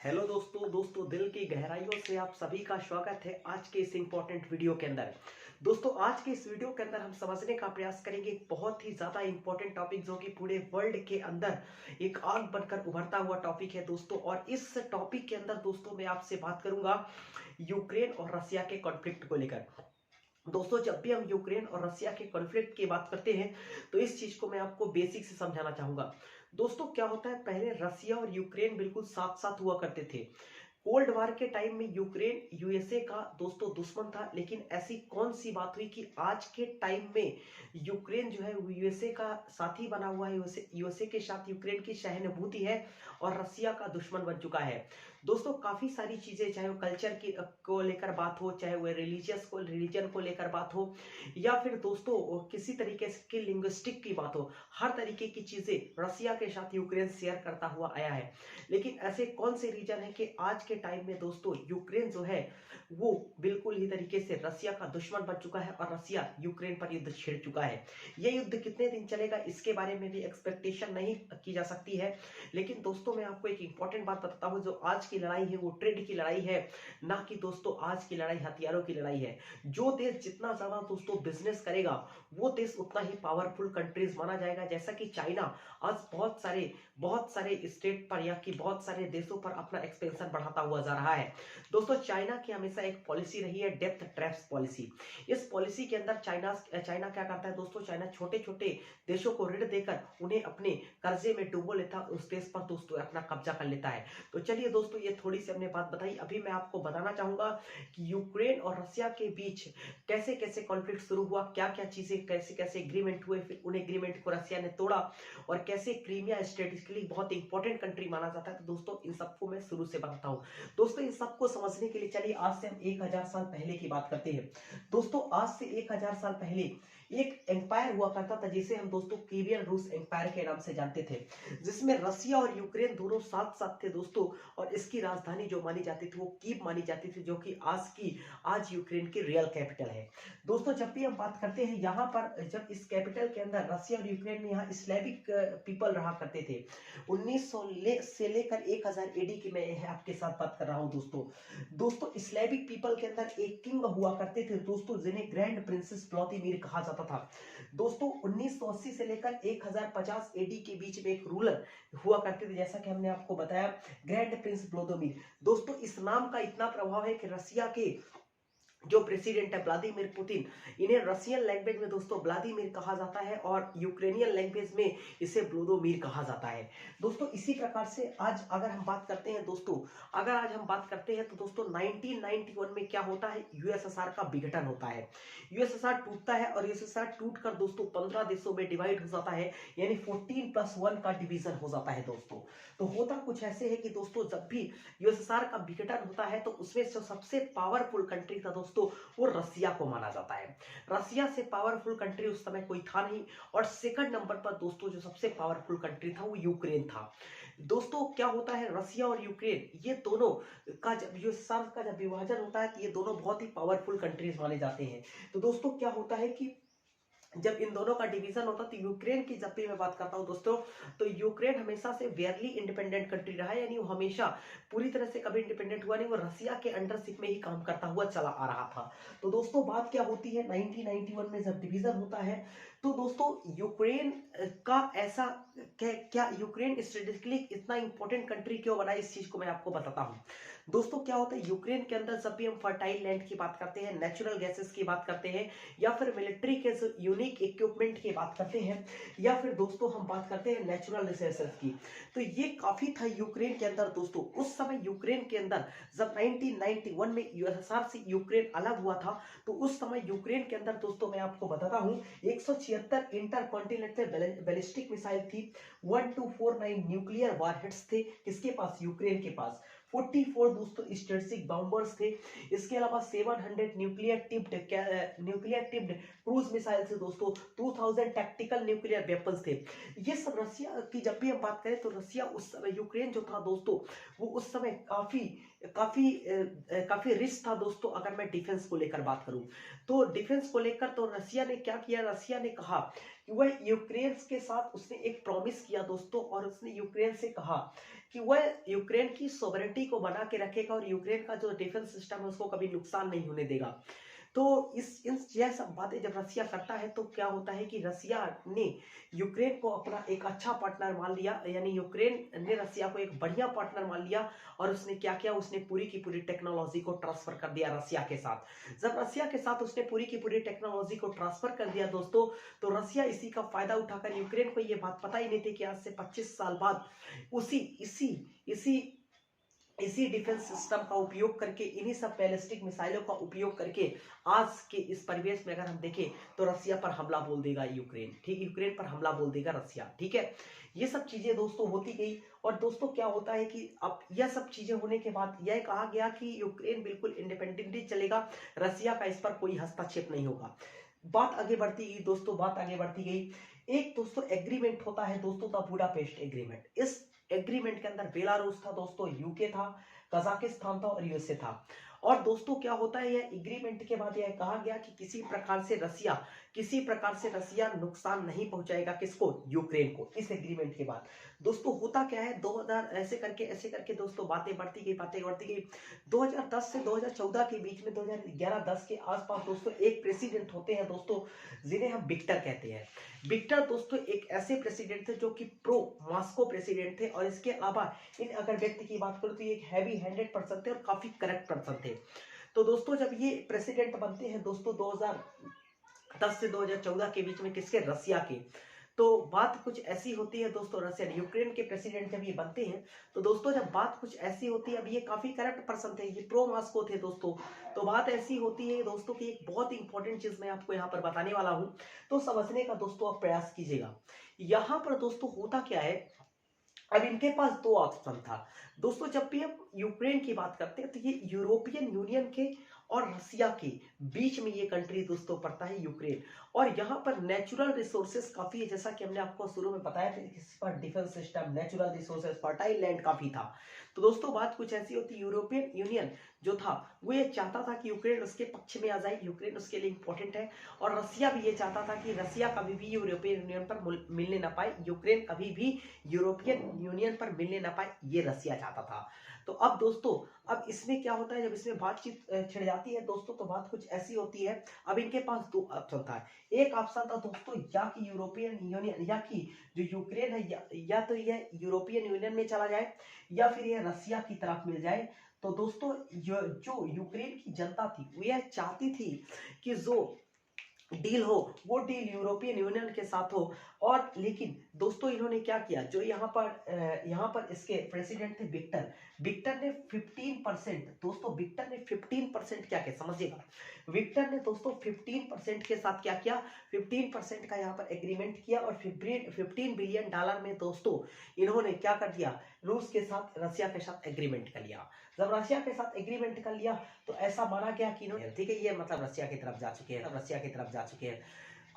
Hello दोस्तों दिल की गहराइयों से आप सभी का स्वागत है आज के इस इंपॉर्टेंट वीडियो के अंदर। दोस्तों आज के इस वीडियो के अंदर हम समझने का प्रयास करेंगे एक बहुत ही ज्यादा इंपॉर्टेंट टॉपिक जो कि पूरे वर्ल्ड के अंदर एक आग बनकर उभरता हुआ टॉपिक है दोस्तों। और इस टॉपिक के अंदर दोस्तों मैं आपसे बात करूंगा यूक्रेन और रसिया के कॉन्फ्लिक्ट को लेकर। दोस्तों जब भी हम यूक्रेन और रसिया के कॉन्फ्लिक्ट की बात करते हैं तो इस चीज को मैं आपको बेसिक से समझाना चाहूंगा। दोस्तों क्या होता है, पहले रसिया और यूक्रेन बिल्कुल साथ साथ हुआ करते थे। कोल्ड वार के टाइम में यूक्रेन यूएसए का दोस्तों दुश्मन था, लेकिन ऐसी कौन सी बात हुई कि आज के टाइम में यूक्रेन जो है वो यूएसए का साथी बना हुआ है, यूएसए के साथ यूक्रेन की सहानुभूति है और रसिया का दुश्मन बन चुका है। दोस्तों काफी सारी चीजें, चाहे वो कल्चर की को लेकर बात हो, चाहे वो रिलीजन को लेकर बात हो, या फिर दोस्तों किसी तरीके की लिंग्विस्टिक की बात हो, हर तरीके की चीजें रसिया के साथ यूक्रेन शेयर करता हुआ आया है। लेकिन ऐसे कौन से रीजन है कि आज के टाइम में दोस्तों यूक्रेन जो है वो बिल्कुल ही तरीके से रसिया का दुश्मन बन चुका है और रसिया यूक्रेन पर युद्ध छेड़ चुका है। यह युद्ध कितने दिन चलेगा इसके बारे में भी एक्सपेक्टेशन नहीं की जा सकती है। लेकिन दोस्तों मैं आपको एक इंपॉर्टेंट बात बताता हूं, जो आज की लड़ाई है वो ट्रेड की लड़ाई है, ना कि दोस्तों आज की लड़ाई हथियारों की लड़ाई है। जो देश जितना ज्यादा दोस्तों बिजनेस करेगा वो देश उतना ही पावरफुल कंट्रीज माना जाएगा। जैसा कि चाइना आज बहुत सारे स्टेट पर या कि बहुत सारे देशों पर अपना एक्सपेंशन बढ़ाता हुआ जा रहा है। दोस्तों चाइना की हमेशा एक पॉलिसी रही है, डेप्थ ट्रैप्स पॉलिसी। इस पॉलिसी के अंदर चाइना क्या करता है दोस्तों, चाइना छोटे छोटे देशों को ऋण देकर उन्हें अपने कर्जे में डुबो लेता है, उस देश पर दोस्तों अपना कब्जा कर लेता है। तो चलिए दोस्तों ये थोड़ी सी हमने बात बताई, अभी मैं आपको बताना चाहूंगा कि यूक्रेन और रसिया के बीच कैसे कैसे कॉन्फ्लिक्ट शुरू हुआ, क्या क्या चीजें कैसे कैसे एग्रीमेंट हुए, फिर उन एग्रीमेंट को रसिया ने तोड़ा और कैसे क्रीमिया स्ट्रेटेजिकली बहुत इंपॉर्टेंट कंट्री माना जाता है। तो दोस्तों इन सबको मैं शुरू से बताता हूं। दोस्तों इन सबको समझने के लिए चलिए आज से हम 1000 साल पहले की बात करते हैं। दोस्तों आज से 1000 साल पहले एक एम्पायर हुआ करता था जिसे हम दोस्तों कीवियन रूस एम्पायर के नाम से जानते थे, जिसमें रसिया और यूक्रेन दोनों साथ साथ थे दोस्तों। और इसकी राजधानी जो मानी जाती थी वो कीव मानी जाती थी, जो कि आज यूक्रेन की रियल कैपिटल है। दोस्तों जब भी हम बात करते हैं यहाँ पर, जब इस कैपिटल के अंदर रसिया और यूक्रेन में यहाँ स्लेविक पीपल रहा करते थे। 1900 से लेकर 1000 एडी की मैं आपके साथ बात कर रहा हूँ दोस्तों स्लेविक पीपल के अंदर एक किंग हुआ करते थे दोस्तों, जिन्हें ग्रैंड प्रिंसेस व्लादिमीर कहा जाता था। दोस्तों 1980 से लेकर 1050 एडी के बीच में एक रूलर हुआ करते थे, जैसा कि हमने आपको बताया, ग्रैंड प्रिंस व्लादिमीर। दोस्तों इस नाम का इतना प्रभाव है कि रसिया के जो प्रेसिडेंट है व्लादिमीर पुतिन, इन्हें रशियन लैंग्वेज में दोस्तों व्लादिमीर कहा जाता है और यूक्रेनियन लैंग्वेज में इसे व्लादिमीर कहा जाता है। दोस्तों इसी प्रकार से आज अगर हम बात करते हैं दोस्तों, अगर आज हम बात करते हैं तो दोस्तों 1991 में क्या होता है, यूएसएसआर का विघटन होता है। यूएसएसआर टूटता है और यूएसएसआर टूटकर दोस्तों 15 देशों में डिवाइड हो जाता है, यानी 14+1 का डिवीजन हो जाता है दोस्तों। तो होता कुछ ऐसे है कि दोस्तों जब भी यूएसएसआर का विघटन होता है तो उसमें जो सबसे पावरफुल कंट्री था दोस्तों वो रसिया को माना जाता है। रसिया से पावरफुल कंट्री उस समय कोई था नहीं। और सेकंड नंबर पर दोस्तों जो सबसे पावरफुल कंट्री था वो यूक्रेन था। दोस्तों क्या होता है, रसिया और यूक्रेन ये दोनों का जब यूएसएसआर का जब विभाजन होता है तो ये दोनों बहुत ही पावरफुल कंट्रीज माने जाते हैं। तो दोस्तों क्या होता है कि जब इन दोनों का डिवीजन होता तो यूक्रेन की जब भी मैं बात करता हूं दोस्तों, तो यूक्रेन हमेशा से वेयरली इंडिपेंडेंट कंट्री रहा है, यानी वो हमेशा पूरी तरह से कभी इंडिपेंडेंट हुआ नहीं, वो रसिया के अंडरशिप में ही काम करता हुआ चला आ रहा था। तो दोस्तों बात क्या होती है, 1991 में जब डिवीजन होता है तो दोस्तों यूक्रेन का ऐसा क्या यूक्रेन स्ट्रेटेजिकली इतना इंपॉर्टेंट कंट्री क्यों बना, इस चीज को मैं आपको बताता हूं। दोस्तों क्या होता है, यूक्रेन के अंदर जब भी हम फर्टाइल लैंड की बात करते हैं, नेचुरल गैसेस की बात करते हैं, या फिर मिलिट्री के यूनिक इक्विपमेंट की बात करते हैं, या फिर दोस्तों हम बात करते हैं नेचुरल रिसोर्सेज की, तो ये काफी था यूक्रेन के अंदर दोस्तों। उस समय यूक्रेन के अंदर जब 1991 में यूएसएसआर से यूक्रेन अलग हुआ था तो उस समय यूक्रेन के अंदर दोस्तों मैं आपको बताता हूं 176 इंटरकॉन्टिनेंटल बैलिस्टिक मिसाइल थी, 1249 न्यूक्लियर वॉरहेड्स थे किसके पास, यूक्रेन के पास, 44 दोस्तों स्ट्रेटेजिक बॉम्बर्स थे, इसके अलावा 700 न्यूक्लियर टिप्ड क्रूज मिसाइल थे दोस्तों, 2000 टैक्टिकल न्यूक्लियर वेपन्स थे। ये सब रसिया की जब भी हम बात करें तो रसिया उस समय, यूक्रेन जो था दोस्तों वो उस समय काफी काफी काफी रिच था दोस्तों। अगर मैं डिफेंस को लेकर बात करूं तो डिफेंस को लेकर तो रसिया ने क्या किया, रसिया ने कहा कि वह यूक्रेन के साथ उसने एक प्रॉमिस किया दोस्तों, और उसने यूक्रेन से कहा कि वह यूक्रेन की सोवरेनिटी को बना के रखेगा और यूक्रेन का जो डिफेंस सिस्टम है उसको कभी नुकसान नहीं होने देगा। तो यह सब बातें जब रसिया करता है तो क्या होता है कि रसिया ने यूक्रेन को अपना एक अच्छा पार्टनर मान लिया, यानी यूक्रेन ने रसिया को एक बढ़िया पार्टनर मान लिया और उसने क्या किया, उसने पूरी की पूरी टेक्नोलॉजी को ट्रांसफर कर दिया रसिया के साथ। जब रसिया के साथ उसने पूरी की पूरी टेक्नोलॉजी को ट्रांसफर कर दिया दोस्तों, तो रसिया इसी का फायदा उठाकर, यूक्रेन को ये बात पता ही नहीं थी कि आज से 25 साल बाद इसी डिफेंस सिस्टम का उपयोग करके, इन्हीं सब बैलिस्टिक मिसाइलों का उपयोग करके आज के इस परिवेश में अगर हम देखें तो रसिया पर हमला बोल देगा यूक्रेन, ठीक, यूक्रेन पर हमला बोल देगा रसिया, ठीक है। ये सब चीजें दोस्तों होती गई और दोस्तों क्या होता है कि अब यह सब चीजें होने के बाद यह कहा गया कि यूक्रेन बिल्कुल इंडिपेंडेंटली चलेगा, रसिया का इस पर कोई हस्तक्षेप नहीं होगा। बात आगे बढ़ती गई दोस्तों, बात आगे बढ़ती गई। एक दोस्तों एग्रीमेंट होता है दोस्तों, द बुडापेस्ट एग्रीमेंट। इस एग्रीमेंट के अंदर बेलारूस था दोस्तों, यूके था, कजाकिस्तान था और यूएसए था। और दोस्तों क्या होता है, यह एग्रीमेंट के बाद यह कहा गया कि किसी प्रकार से रसिया नुकसान नहीं पहुंचाएगा, किसको, यूक्रेन को, इस एग्रीमेंट के बाद। दोस्तों होता क्या है, 2000 ऐसे करके दोस्तों बातें बढ़ती गई। 2010 से 2014 के बीच में, 2011-10 के आसपास दोस्तों एक प्रेसिडेंट होते हैं दोस्तों, जिन्हें हम विक्टर कहते हैं। विक्टर दोस्तों एक ऐसे प्रेसिडेंट थे जो कि प्रो मॉस्को प्रेसिडेंट थे, और इसके अलावा इन अगर व्यक्ति की बात करूं तो ये एक हैवी हैंडेड पर्सन थे और काफी करेक्ट पर्सन थे। तो दोस्तों जब ये प्रेसिडेंट बनते हैं दोस्तों 2010 से 2014 के बीच में, किसके, रसिया के, तो बात कुछ ऐसी होती है दोस्तों, रशिया यूक्रेन के प्रेसिडेंट जब ये बनते हैं तो दोस्तों जब बात कुछ ऐसी होती है, अब ये काफी करप्ट पर्सन थे, ये प्रो मॉस्को थे दोस्तों। तो बात ऐसी होती है दोस्तों कि एक बहुत इंपॉर्टेंट चीज मैं आपको यहाँ पर बताने वाला हूँ, तो समझने का दोस्तों आप प्रयास कीजिएगा। यहाँ पर दोस्तों होता क्या है, अब इनके पास दो ऑप्शन था दोस्तों। जब भी हम यूक्रेन की बात करते हैं तो ये यूरोपियन यूनियन के और रसिया के बीच में ये कंट्री दोस्तों पड़ता है यूक्रेन, और यहाँ पर नेचुरल रिसोर्सेस काफी है, जैसा कि हमने आपको शुरू में बताया था, इस पर defence system, natural resources, fertile land काफी था। तो दोस्तों बात कुछ ऐसी होती, यूरोपियन यूनियन जो था वो ये चाहता था कि यूक्रेन उसके पक्ष में आ जाए, यूक्रेन उसके लिए इंपॉर्टेंट है, और रसिया भी ये चाहता था कि रसिया कभी भी यूरोपियन यूनियन पर मिलने ना पाए, यूक्रेन कभी भी यूरोपियन यूनियन पर मिलने ना पाए, ये रसिया चाहता था। तो अब दोस्तों, अब इसमें क्या होता है, जब इसमें बातचीत छिड़ जाती है दोस्तों, तो बात कुछ ऐसी होती है, अब इनके पास दो ऑप्शन था। एक ऑप्शन था दोस्तों, या कि यूरोपियन यूनियन, या कि जो यूक्रेन है, या तो यह यूरोपियन यूनियन में चला जाए, या फिर यह रसिया की तरफ मिल जाए। तो दोस्तों जो यूक्रेन की जनता थी वो यह चाहती थी कि जो डील हो वो डील यूरोपियन यूनियन के साथ हो, और लेकिन दोस्तों इन्होंने क्या किया, जो यहाँ पर इसके प्रेसिडेंट थे विक्टर ने 15%, दोस्तों विक्टर ने 15% क्या किया समझिएगा, विक्टर ने दोस्तों 15% के साथ क्या किया, 15% का यहाँ पर एग्रीमेंट किया, और 15 बिलियन डॉलर में दोस्तों इन्होंने क्या कर दिया, रूस के साथ, रसिया के साथ एग्रीमेंट कर लिया। जब रसिया के साथ एग्रीमेंट कर लिया तो ऐसा माना गया कि इन्होंने, ठीक है, ये मतलब रसिया की तरफ जा चुके हैं।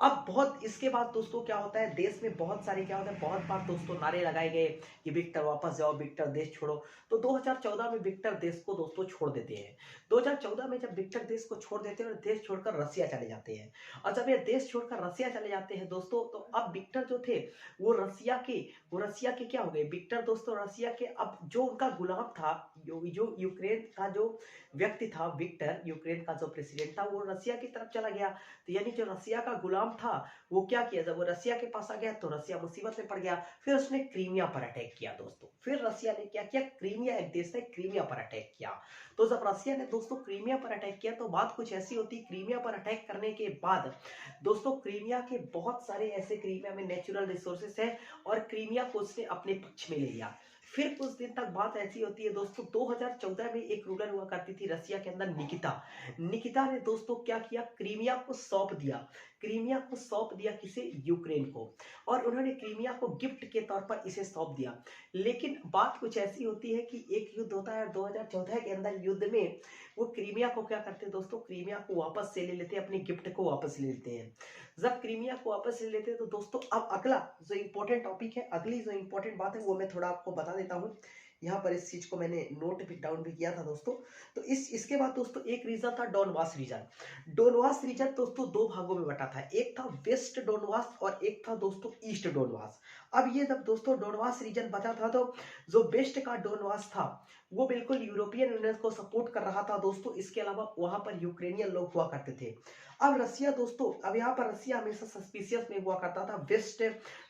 अब बहुत इसके बाद दोस्तों क्या होता है, देश में बहुत सारे क्या होता है, बहुत बार दोस्तों नारे लगाए गए कि विक्टर वापस जाओ, विक्टर देश छोड़ो। तो 2014 में विक्टर देश को दोस्तों छोड़ देते हैं। 2014 में जब विक्टर देश को छोड़ देते हैं और देश छोड़कर रसिया चले जाते हैं, और जब ये देश छोड़कर रसिया चले जाते हैं दोस्तों, तो अब विक्टर जो थे वो रसिया के क्या हो गए, विक्टर दोस्तों रसिया के, अब जो उनका गुलाम था, जो यूक्रेन का जो व्यक्ति था, विक्टर यूक्रेन का जो प्रेसिडेंट था, वो रसिया की तरफ चला गया। तो यानी जो रसिया का गुलाम था वो क्या किया, जब वो रसिया के पास आ गया तो रसिया मुसीबत में पड़ गया। फिर उसने क्रीमिया पर अटैक किया दोस्तों, फिर रसिया ने क्या किया, क्रीमिया, एक देश है, क्रीमिया पर अटैक किया। तो जब रसिया ने दोस्तों क्रीमिया पर अटैक किया तो बात कुछ ऐसी होती, क्रीमिया पर अटैक करने के बाद दोस्तों क्रीमिया के बहुत सारे ऐसे, क्रीमिया में नेचुरल रिसोर्सेस है, और क्रीमिया को उसने अपने पक्ष में ले लिया। फिर कुछ दिन तक बात ऐसी होती है दोस्तों, 2014 में एक रूलर हुआ करती थी रसिया के अंदर, निकिता ने दोस्तों क्या किया, क्रीमिया को सौंप दिया किसे, यूक्रेन को, और उन्होंने क्रीमिया को गिफ्ट के तौर पर इसे सौंप दिया। लेकिन बात कुछ ऐसी होती है कि एक युद्ध होता है 2014 के अंदर, युद्ध में वो क्रीमिया को क्या करते हैं दोस्तों, क्रीमिया को वापस से ले लेते हैं, अपने गिफ्ट को वापस ले लेते हैं। जब क्रीमिया को वापस ले लेते हैं तो दोस्तों अब अगला जो इंपॉर्टेंट टॉपिक है, अगली जो इंपॉर्टेंट बात है वो मैं थोड़ा आपको बता देता हूँ। यहाँ पर इस चीज को मैंने नोट भी डाउन भी किया था दोस्तों। तो इसके बाद दोस्तों एक रीजन था डोनबास रीजन दोस्तों दो भागों में बटा था, एक था वेस्ट डोनबास और एक था दोस्तों ईस्ट डोनबास। अब ये जब दोस्तों डोनबास रीजन बचा था तो जो वेस्ट का डोनबास था वो बिल्कुल यूरोपियन यूनियन को सपोर्ट कर रहा था दोस्तों। इसके अलावा वहां पर यूक्रेनियन लोग हुआ करते थे। अब रसिया दोस्तों, अब यहाँ पर रसिया हमेशा सस्पिशियस में हुआ करता था वेस्ट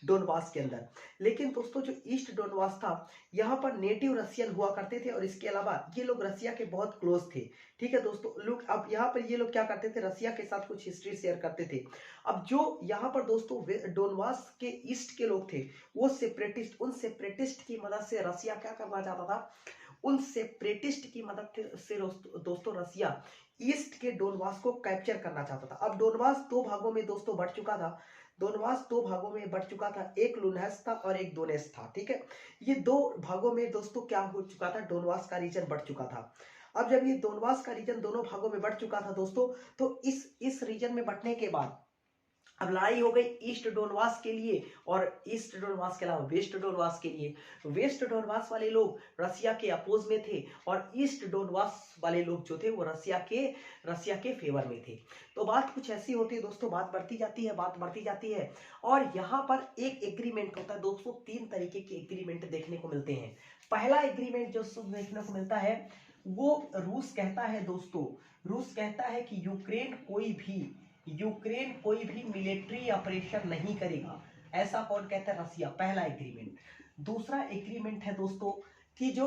डोनबास के अंदर, लेकिन दोस्तों जो ईस्ट डोनबास था यहाँ पर नेटिव रशियन हुआ करते थे और इसके अलावा ये लोग रसिया के बहुत क्लोज थे। ठीक है दोस्तों, लोग अब यहाँ पर ये लोग क्या करते थे, रसिया के साथ कुछ हिस्ट्री शेयर करते थे। अब जो यहाँ पर दोस्तों डोनबास के ईस्ट के लोग थे वो सेपरेटिस्ट, उन सेपरेटिस्ट की मदद से रसिया क्या करना चाहता था, उन सेपरेटिस्ट की मदद से दोस्तों रसिया ईस्ट के डोनबास को कैप्चर करना चाहता था। अब डोनबास दो भागों में दोस्तों बढ़ चुका था, डोनबास दो भागों में बढ़ चुका था, एक लुहांस्क था और एक दोनेत्स्क था। ठीक है, ये दो भागों में दोस्तों क्या हो चुका था, डोनबास का रीजन बढ़ चुका था। अब जब ये डोनबास का रीजन दोनों भागों में बढ़ चुका था दोस्तों, तो इस रीजन में बढ़ने के बाद अब लड़ाई हो गई ईस्ट डोनबास के लिए और ईस्ट डोनबास के अलावा वेस्ट डोनबास के लिए। वेस्ट डोनबास वाले लोग रसिया के अपोज में थे और ईस्ट डोनबास वाले लोग जो थे वो रसिया के फेवर में थे। तो बात कुछ ऐसी होती है दोस्तों, बात बढ़ती जाती है और यहाँ पर एक एग्रीमेंट होता है दोस्तों। तीन तरीके के एग्रीमेंट देखने को मिलते हैं। पहला एग्रीमेंट जो देखने को मिलता है वो रूस कहता है दोस्तों, रूस कहता है कि यूक्रेन कोई भी मिलिट्री ऑपरेशन नहीं करेगा। ऐसा कौन कहता है, रसिया। पहला एग्रीमेंट। दूसरा एग्रीमेंट है दोस्तों कि जो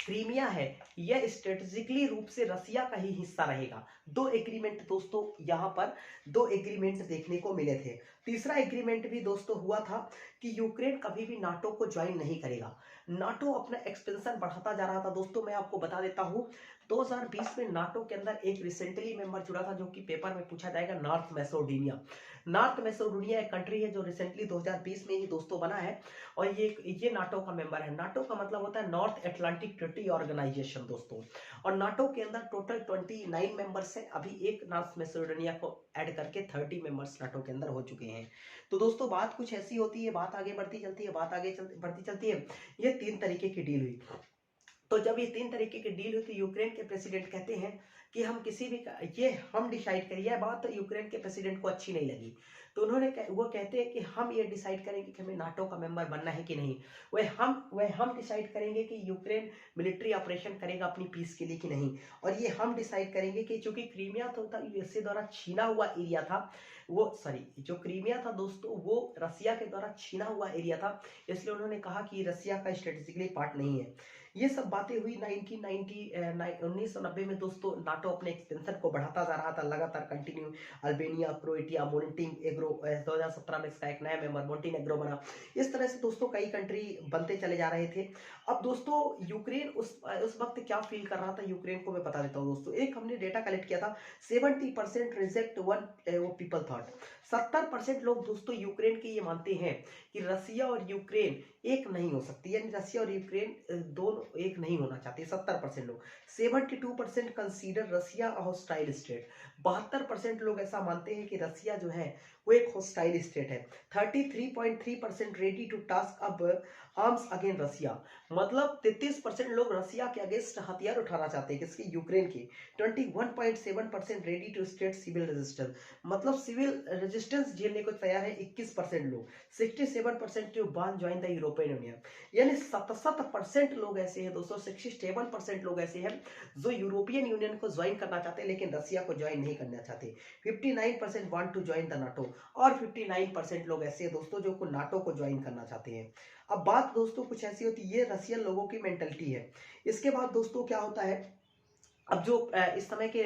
क्रीमिया है यह स्ट्रेटेजिकली रूप से रसिया का ही हिस्सा रहेगा। दो एग्रीमेंट दोस्तों यहाँ पर दो एग्रीमेंट देखने को मिले थे। तीसरा एग्रीमेंट भी दोस्तों हुआ था कि यूक्रेन कभी भी नाटो को ज्वाइन नहीं करेगा। नाटो अपना एक्सपेंशन बढ़ाता जा रहा था दोस्तों। मैं आपको बता देता हूँ 2020 में नाटो के अंदर एक रिसेंटली मेंबर जुड़ा था जो कि पेपर में पूछा जाएगा, नॉर्थ मैसेडोनिया। नॉर्थ मैसेडोनिया एक कंट्री है जो रिसेंटली 2020 में ही दोस्तों बना है और ये नाटो का मेंबर है। नाटो का मतलब होता है नॉर्थ अटलांटिक ट्रीटी ऑर्गेनाइजेशन दोस्तों। और नाटो के अंदर टोटल 29 मेंबर्स हैं। अभी एक नॉर्थ मैसेडोनिया को ऐड करके 30 मेंबर्स नाटो के अंदर हो चुके हैं। तो दोस्तों बात कुछ ऐसी होती है, बात आगे बढ़ती चलती है। ये तीन तरीके की डील हुई। तो जब ये तीन तरीके की डील हुई तो यूक्रेन के प्रेसिडेंट कहते हैं कि हम किसी भी ये हम डिसाइड करिए। यह बात तो यूक्रेन के प्रेसिडेंट को अच्छी नहीं लगी, तो वो कहते हैं कि हम ये डिसाइड करेंगे कि हमें नाटो का मेंबर बनना है कि नहीं। वह हम डिसाइड करेंगे कि यूक्रेन मिलिट्री ऑपरेशन करेगा अपनी पीस के लिए कि नहीं। और ये हम डिसाइड करेंगे कि चूंकि क्रीमिया तो यूएसए द्वारा छीना हुआ एरिया था, जो क्रीमिया था दोस्तों वो रसिया के द्वारा छीना हुआ एरिया था, इसलिए उन्होंने कहा कि रसिया का स्ट्रेटेजिकली पार्ट नहीं है। ये सब बातें हुई 1990 में दोस्तों। नाटो अपने एक्सपेंशन को बढ़ाता जा रहा था लगातार कंटिन्यू। अल्बेनिया, क्रोएटिया, मोन्टेनेग्रो 2017 में इसका एक नया मेंबर मोन्टेनेग्रो बना। इस तरह से दोस्तों कई कंट्री बनते चले जा रहे थे। अब दोस्तों यूक्रेन उस वक्त क्या फील कर रहा था, यूक्रेन को मैं बता देता हूँ दोस्तों। एक हमने डेटा कलेक्ट किया था, 70% रिजेक्ट, 1 पीपल थॉट। 70% लोग दोस्तों यूक्रेन के ये मानते हैं कि रसिया और यूक्रेन एक नहीं हो सकती, यानी रसिया और यूक्रेन दोनों एक नहीं होना चाहते 70% लोग। 72% कंसीडर रसिया अ हॉस्टाइल स्टेट। 72% लोग ऐसा मानते हैं कि रसिया जो है वो एक हॉस्टाइल स्टेट है। 33.3% रेडी टू टास्क अब आर्म्स अगेंस्ट रसिया। मतलब 33% लोग रसिया के अगेंस्ट हथियार उठाना चाहते हैं, किसके, यूक्रेन के। 21.7% ready to state civil resistance. मतलब सिविल रेजिस्टेंस झेलने को तैयार है 21% लोग। 67% टू बान ज्वाइन द यूरोपियन यूनियन। यानी 67% लोग ऐसे हैं दोस्तों, 67% लोग ऐसे हैं जो यूरोपियन यूनियन को ज्वाइन करना चाहते हैं लेकिन रसिया को ज्वाइन नहीं करना चाहते। 59% want to join the NATO और 59% लोग ऐसे हैं दोस्तों जो को नाटो को ज्वाइन करना चाहते हैं। अब बात दोस्तों कुछ ऐसी होती है, ये रसियन लोगों की मेंटलिटी है। इसके बाद दोस्तों क्या होता है, अब जो इस समय के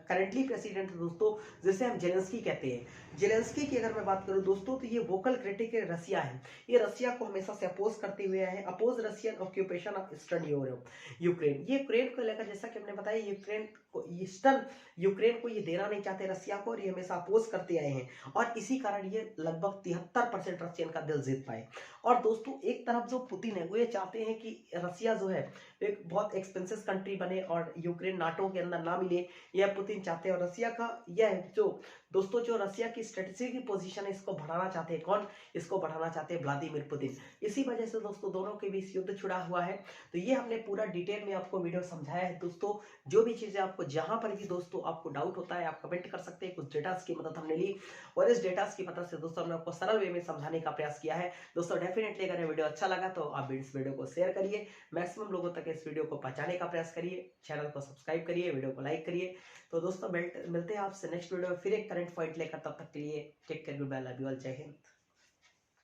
करंटली प्रेसिडेंट दोस्तों जिसे हम जेलेंस्की कहते हैं, जेलेंस्की की अगर मैं बात करूं दोस्तों तो ये वोकल क्रिटिक रसिया है। ये रसिया को हमेशा से अपोज करते हुए हैं, oppose Russian occupation of eastern Ukraine. ये यूक्रेन को लेकर जैसा कि हमने बताया ईस्टर्न यूक्रेन को ये देना नहीं चाहते रसिया को और ये हमेशा अपोज करते आए हैं और इसी कारण ये लगभग 73% रशियन का दिल जीत पाए। और दोस्तों एक तरफ जो पुतिन है वो ये चाहते हैं कि रसिया जो है एक बहुत एक्सपेंसिव कंट्री बने और यूक्रेन नाटो के अंदर ना मिले, यह पुतिन चाहते हैं। और रसिया का यह जो रसिया की स्ट्रेटेजिक पोजीशन है इसको बढ़ाना चाहते हैं। कौन इसको बढ़ाना चाहते हैं? Vladimir Putin. इसी वजह से दोस्तों दोनों के बीच युद्ध छिड़ा हुआ है। तो ये हमने पूरा डिटेल में आपको वीडियो समझाया है दोस्तों। जो भी चीजें आपको जहां पर भी दोस्तों आपको डाउट होता है आप कमेंट कर सकते हैं। कुछ डेटास की मदद हमने ली और इस डेटास की मदद से दोस्तों हमने आपको सरल वे में समझाने का प्रयास किया है। दोस्तों डेफिनेटली अगर ये वीडियो अच्छा लगा तो आप इस वीडियो को शेयर करिए, मैक्सिमम लोगों तक इस वीडियो को पहुंचाने का प्रयास करिए, चैनल को सब्सक्राइब करिए, वीडियो को लाइक करिए। तो दोस्तों मिलते हैं आपसे नेक्स्ट वीडियो में फिर एक करंट पॉइंट लेकर, तब तक के लिए take care, good bye, love you all, जय हिंद।